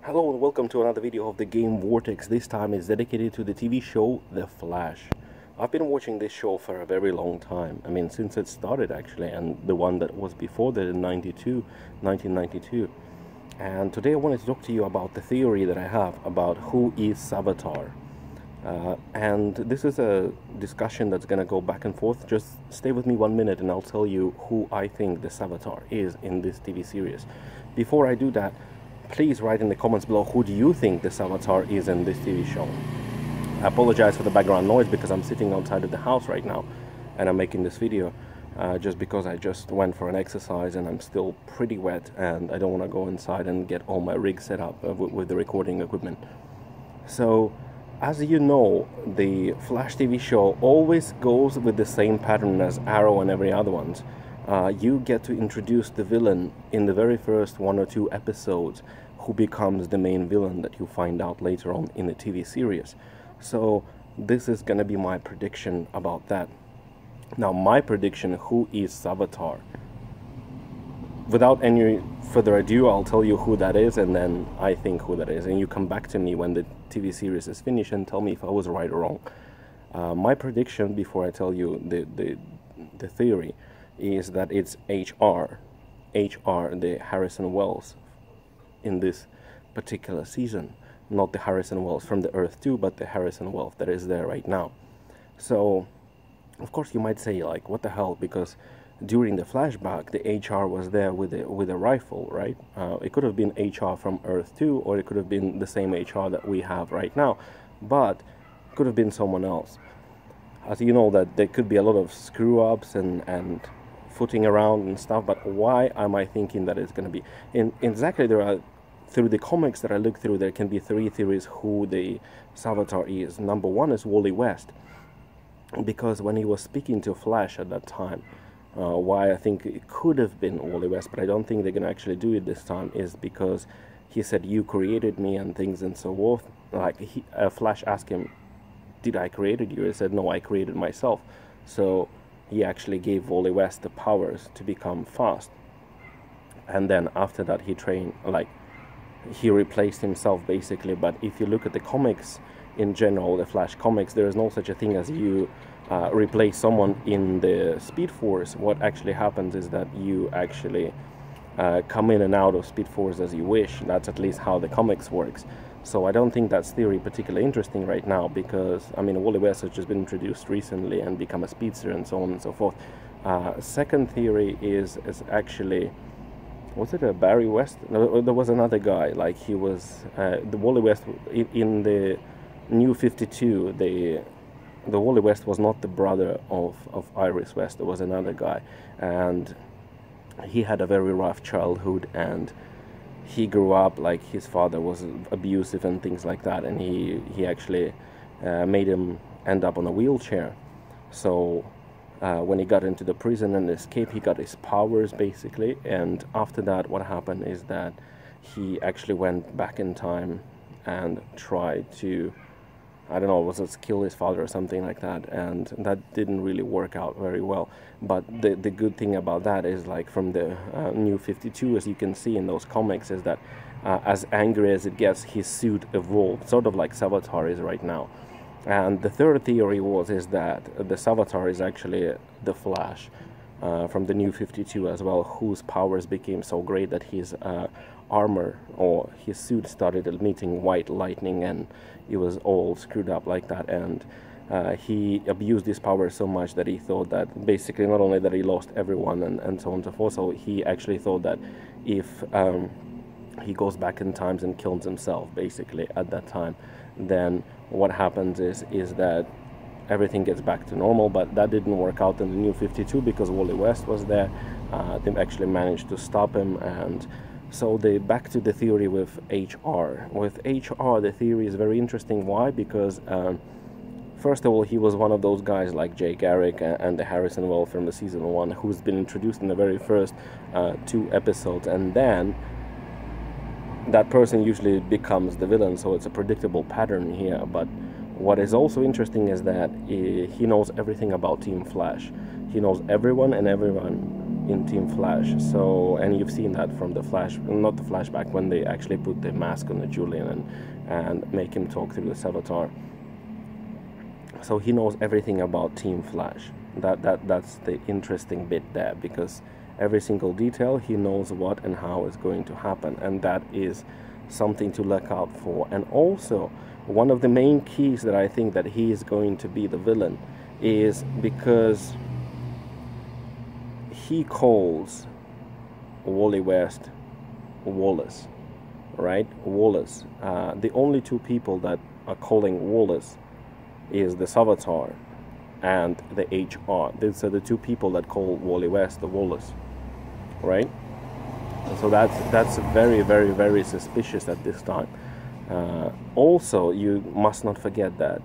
Hello and welcome to another video of the game Vortex. This time is dedicated to the TV show The Flash. I've been watching this show for a very long time. I mean, since it started actually, and the one that was before that in 1992. And today I wanted to talk to you about the theory that I have about who is Savitar. And this is a discussion that's going to go back and forth. Just stay with me 1 minute and I'll tell you who I think the Savitar is in this TV series. Before I do that, please write in the comments below who do you think the Savitar is in this TV show. I apologize for the background noise because I'm sitting outside of the house right now and I'm making this video just because I just went for an exercise and I'm still pretty wet and I don't want to go inside and get all my rig set up with the recording equipment. So, as you know, the Flash TV show always goes with the same pattern as Arrow and every other ones. You get to introduce the villain in the very first 1 or 2 episodes who becomes the main villain that you find out later on in the TV series. So this is going to be my prediction about that. Now my prediction, who is Savitar? Without any further ado, I'll tell you who that is and then I think who that is. And you come back to me when the TV series is finished and tell me if I was right or wrong. My prediction, before I tell you the theory, is that it's HR, the Harrison Wells in this particular season. Not the Harrison Wells from the Earth 2, but the Harrison Wells that is there right now. So, of course you might say, like, what the hell, because during the flashback, the HR was there with a rifle, right? It could have been HR from Earth 2, or it could have been the same HR that we have right now, but it could have been someone else. As you know, that there could be a lot of screw-ups and footing around and stuff, but why am I thinking that it's going to be? Exactly, there are, through the comics that I look through, there can be 3 theories who the Savitar is. Number 1 is Wally West, because when he was speaking to Flash at that time, why I think it could have been Wally West, but I don't think they're going to actually do it this time, is because he said, "You created me," and things and so forth. Like, Flash asked him, "Did I created you?" He said, "No, I created myself." So he actually gave Wally West the powers to become fast. And then after that he trained, like, he replaced himself basically. But if you look at the comics in general, the Flash comics, there is no such a thing as you replace someone in the Speed Force. What actually happens is that you actually come in and out of Speed Force as you wish. That's at least how the comics works. So I don't think that's theory particularly interesting right now, because, I mean, Wally West has just been introduced recently and become a speedster and so on and so forth. Second theory is actually, was it a Barry West? No, there was another guy, like he was, the Wally West, in the New 52, the Wally West was not the brother of Iris West, there was another guy. And he had a very rough childhood, and he grew up, like, his father was abusive and things like that, and he actually made him end up on a wheelchair. So when he got into the prison and escaped, he got his powers basically. And after that, what happened is that he actually went back in time and tried to, I don't know, was it kill his father or something like that, and that didn't really work out very well. But the good thing about that is, like, from the New 52, as you can see in those comics, is that as angry as it gets, his suit evolved, sort of like Savitar is right now. And the third theory is that the Savitar is actually the Flash from the New 52 as well, whose powers became so great that his armor or his suit started emitting white lightning, and it was all screwed up like that. And he abused his power so much that he thought that basically not only that he lost everyone and so on and so forth, so he actually thought that if he goes back in time and kills himself basically at that time, then what happens is that everything gets back to normal. But that didn't work out in the New 52 because Wally West was there. They actually managed to stop him. And so back to the theory with HR. With HR, the theory is very interesting. Why? Because first of all, he was one of those guys like Jay Garrick and the Harrison Wells from the season 1, who's been introduced in the very first 2 episodes, and then that person usually becomes the villain, so it's a predictable pattern here. But what is also interesting is that he knows everything about Team Flash. He knows everyone, and everyone in Team Flash. So, and you've seen that from the Flash, not the flashback, when they actually put the mask on the Julian and make him talk through the Savitar. So he knows everything about Team Flash. That's the interesting bit there, because every single detail he knows what and how is going to happen, and that is something to look out for. And also, one of the main keys that I think that he is going to be the villain is because he calls Wally West Wallace, right? Wallace. The only two people that are calling Wallace is the Savitar and the HR. These are the two people that call Wally West the Wallace, right? So that's very, very, very suspicious at this time. Also, you must not forget that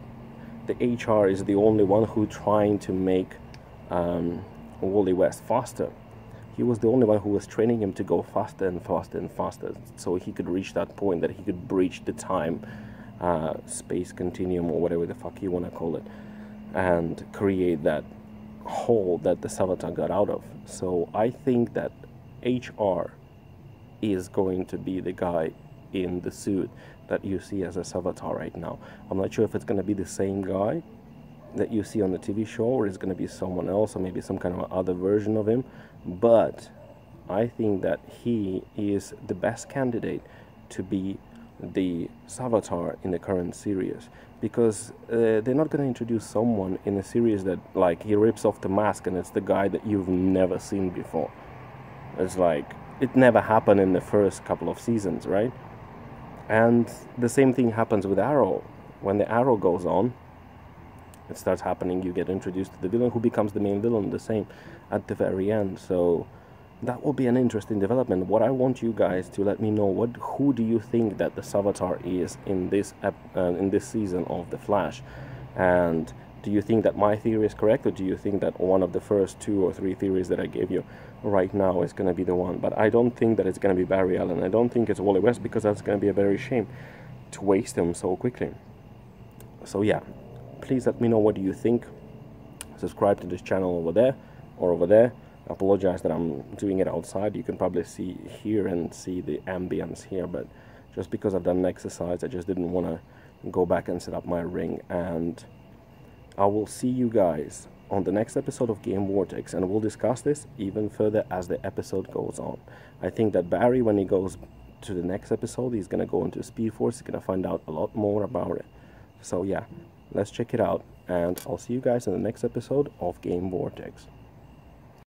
the HR is the only one who trying to make Wally West faster. He was the only one who was training him to go faster and faster and faster, so he could reach that point that he could breach the time space continuum, or whatever the fuck you want to call it, and create that hole that the Savitar got out of. So I think that HR is going to be the guy in the suit that you see as a Savitar right now. I'm not sure if it's going to be the same guy that you see on the TV show, or it's going to be someone else, or maybe some kind of other version of him, but I think that he is the best candidate to be the Savitar in the current series, because they're not going to introduce someone in a series that, like, he rips off the mask and it's the guy that you've never seen before. It's like, it never happened in the first couple of seasons, right? And the same thing happens with Arrow. When the Arrow goes on, it starts happening, you get introduced to the villain who becomes the main villain, the same at the very end. So that will be an interesting development. What I want you guys to let me know, who do you think that the Savitar is in this season of The Flash? And do you think that my theory is correct, or do you think that one of the first 2 or 3 theories that I gave you right now is going to be the one? But I don't think that it's going to be Barry Allen. I don't think it's Wally West, because that's going to be a very shame to waste him so quickly. So yeah, please let me know what do you think. Subscribe to this channel over there or over there. I apologize that I'm doing it outside. You can probably see here and see the ambience here, but just because I've done an exercise, I just didn't want to go back and set up my ring. And I will see you guys on the next episode of Game Vortex, and we'll discuss this even further as the episode goes on. I think that Barry, when he goes to the next episode, he's going to go into Speed Force. He's going to find out a lot more about it. So yeah, let's check it out, and I'll see you guys in the next episode of Game Vortex.